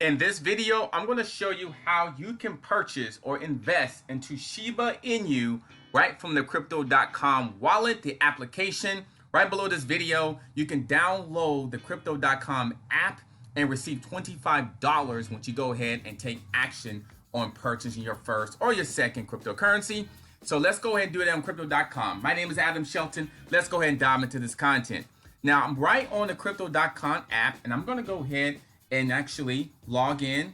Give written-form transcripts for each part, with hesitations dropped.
In this video, I'm going to show you how you can purchase or invest into Shiba Inu right from the Crypto.com wallet, the application. Right below this video, you can download the Crypto.com app and receive $25 once you go ahead and take action on purchasing your first or your second cryptocurrency. So let's go ahead and do it on Crypto.com. My name is Adam Shelton. Let's go ahead and dive into this content. Now, I'm right on the Crypto.com app, and I'm going to go ahead and actually log in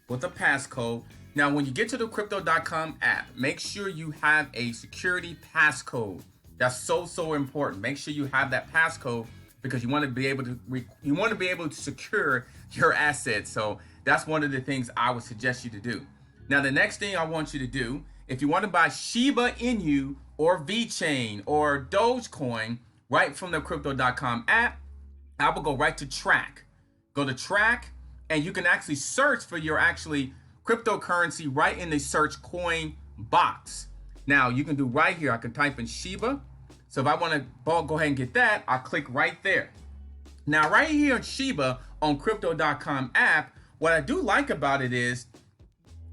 with a passcode. Now, when you get to the Crypto.com app, make sure you have a security passcode. That's so important. Make sure you have that passcode because you want to be able to secure your assets. So that's one of the things I would suggest you to do. Now, the next thing I want you to do, if you want to buy Shiba Inu or VeChain or Dogecoin right from the Crypto.com app, I will go right to track. Go to track, and you can actually search for your cryptocurrency right in the search coin box. Now you can do right here, I can type in Shiba. So if I want to go ahead and get that, I'll click right there. Now right here in Shiba on Crypto.com app, what I do like about it is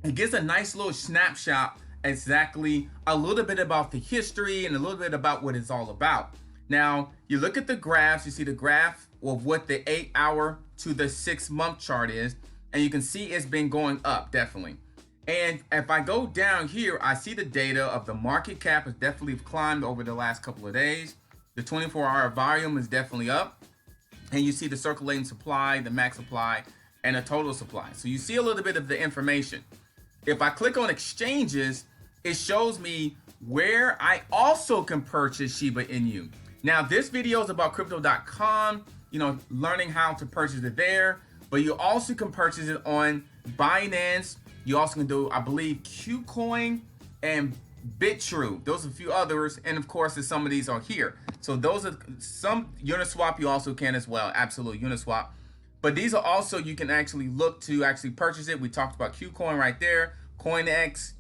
it gives a nice little snapshot, exactly a little bit about the history and a little bit about what it's all about. Now you look at the graphs, you see the graph of what the 8-hour to the 6-month chart is, and you can see it's been going up definitely. And if I go down here, I see the data of the market cap has definitely climbed over the last couple of days. The 24-hour volume is definitely up, and you see the circulating supply, the max supply, and the total supply. So you see a little bit of the information. If I click on exchanges, it shows me where I also can purchase Shiba Inu. Now this video is about Crypto.com, learning how to purchase it there, but you also can purchase it on Binance. You also can do, I believe, KuCoin and BitTrue. Those are a few others, and of course, some of these are here. So those are some. Uniswap you also can as well, absolutely, Uniswap. But these are also, you can actually look to actually purchase it. We talked about KuCoin right there, CoinX.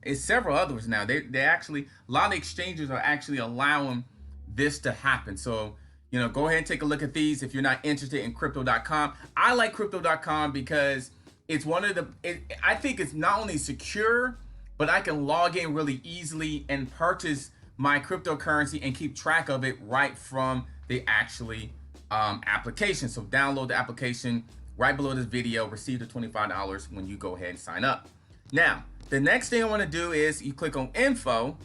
It's several others now. They actually, a lot of exchanges are actually allowing this to happen. So go ahead and take a look at these if you're not interested in Crypto.com. I like Crypto.com because it's I think it's not only secure, but I can log in really easily and purchase my cryptocurrency and keep track of it right from the application. So download the application right below this video, receive the $25 when you go ahead and sign up. Now, the next thing I want to do is you click on info.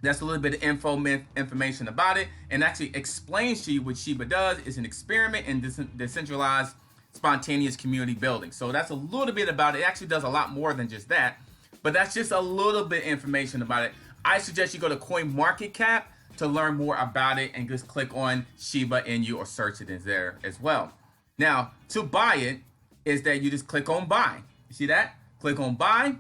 That's a little bit of information about it, and actually explains to you what Shiba does. It's an experiment in decentralized spontaneous community building. So that's a little bit about it. It actually does a lot more than just that, but that's just a little bit of information about it. I suggest you go to CoinMarketCap to learn more about it and just click on Shiba Inu or search it in there as well. Now, to buy it is that you just click on buy. You see that? Click on buy.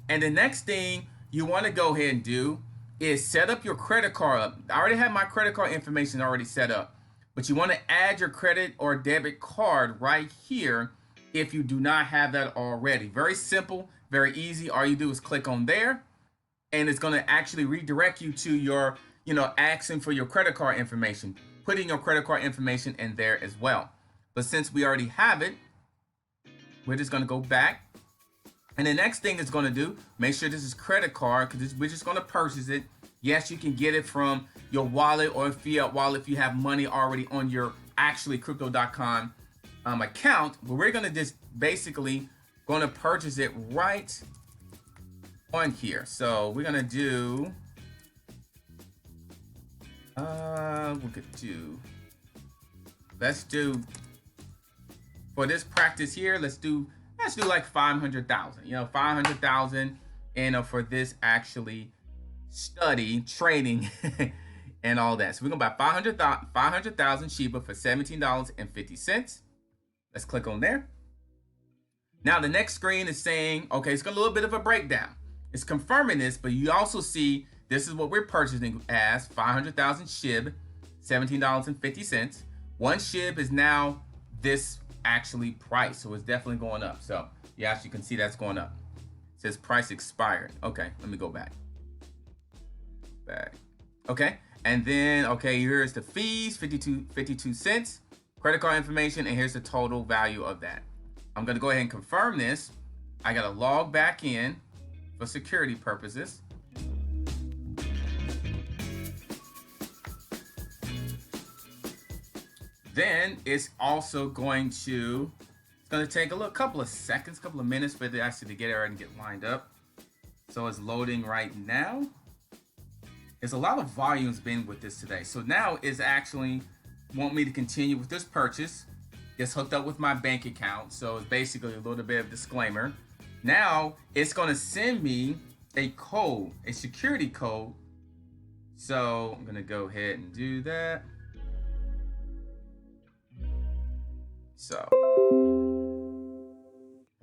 And the next thing you want to go ahead and do is set up your credit card up. I already have my credit card information already set up, but you want to add your credit or debit card right here if you do not have that already. Very simple, very easy. All you do is click on there, and it's going to actually redirect you to your, asking for your credit card information, putting your credit card information in there as well. But since we already have it, we're just going to go back. And the next thing it's going to do, make sure this is credit card because we're just going to purchase it. Yes, you can get it from your wallet or fiat wallet if you have money already on your Crypto.com account. But we're going to just basically going to purchase it right on here. So we're going to do, let's do, for this practice here, let's do like 500,000, 500,000, and for this actually study trading and all that. So we're gonna buy 500,000 Shiba for $17.50. Let's click on there. Now the next screen is saying, okay, it's got a little bit of a breakdown. It's confirming this, but you also see this is what we're purchasing as 500,000 SHIB, $17.50. One SHIB is now this actually price, so it's definitely going up. So you actually can see that's going up. It says price expired. Okay, let me go back. Okay, and then okay, here's the fees, 52 cents. credit card information, and here's the total value of that. I'm gonna go ahead and confirm this. I gotta log back in for security purposes. Then it's also going to, it's gonna take a couple of seconds, couple of minutes for it actually to get there and get lined up. So it's loading right now. There's a lot of volumes been with this today. So now it's actually want me to continue with this purchase. It's hooked up with my bank account. So it's basically a little bit of disclaimer. Now it's gonna send me a code, a security code. So I'm gonna go ahead and do that. So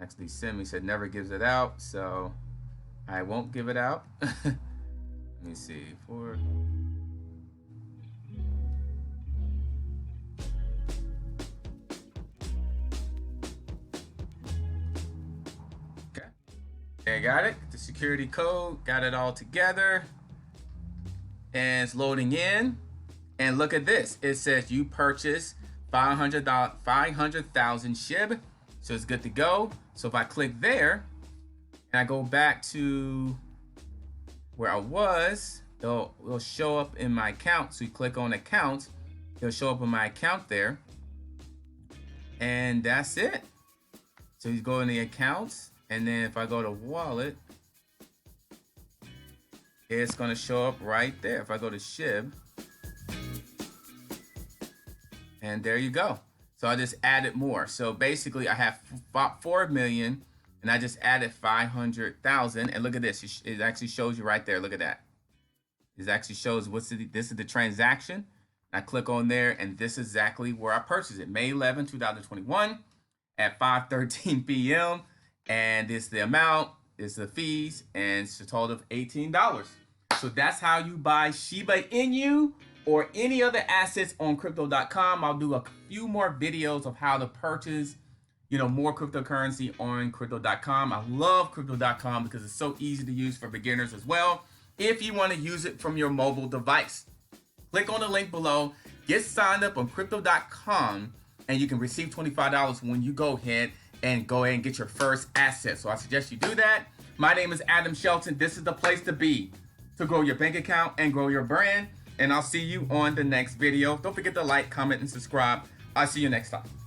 actually send me said never gives it out, so I won't give it out. Let me see for okay, got it. The security code, got it all together, and it's loading in. And look at this. It says you purchased 500,000 SHIB, so it's good to go. So if I click there and I go back to where I was, it'll show up in my account. So you click on account, it'll show up in my account there, and that's it. So you go in the accounts, and then if I go to wallet, it's gonna show up right there. If I go to SHIB, and there you go. So I just added more. So basically I have 4 million and I just added 500,000. And look at this. It actually shows you right there. Look at that. It actually shows this is the transaction. I click on there and this is exactly where I purchased it. May 11, 2021 at 5:13 p.m. And this is the amount, this is the fees, and it's a total of $18. So that's how you buy Shiba Inu or any other assets on crypto.com. I'll do a few more videos of how to purchase, more cryptocurrency on crypto.com. I love crypto.com because it's so easy to use for beginners as well. If you want to use it from your mobile device, click on the link below, get signed up on crypto.com, and you can receive $25 when you go ahead and get your first asset. So I suggest you do that. My name is Adam Shelton. This is the place to be to grow your bank account and grow your brand. And I'll see you on the next video. Don't forget to like, comment, and subscribe. I'll see you next time.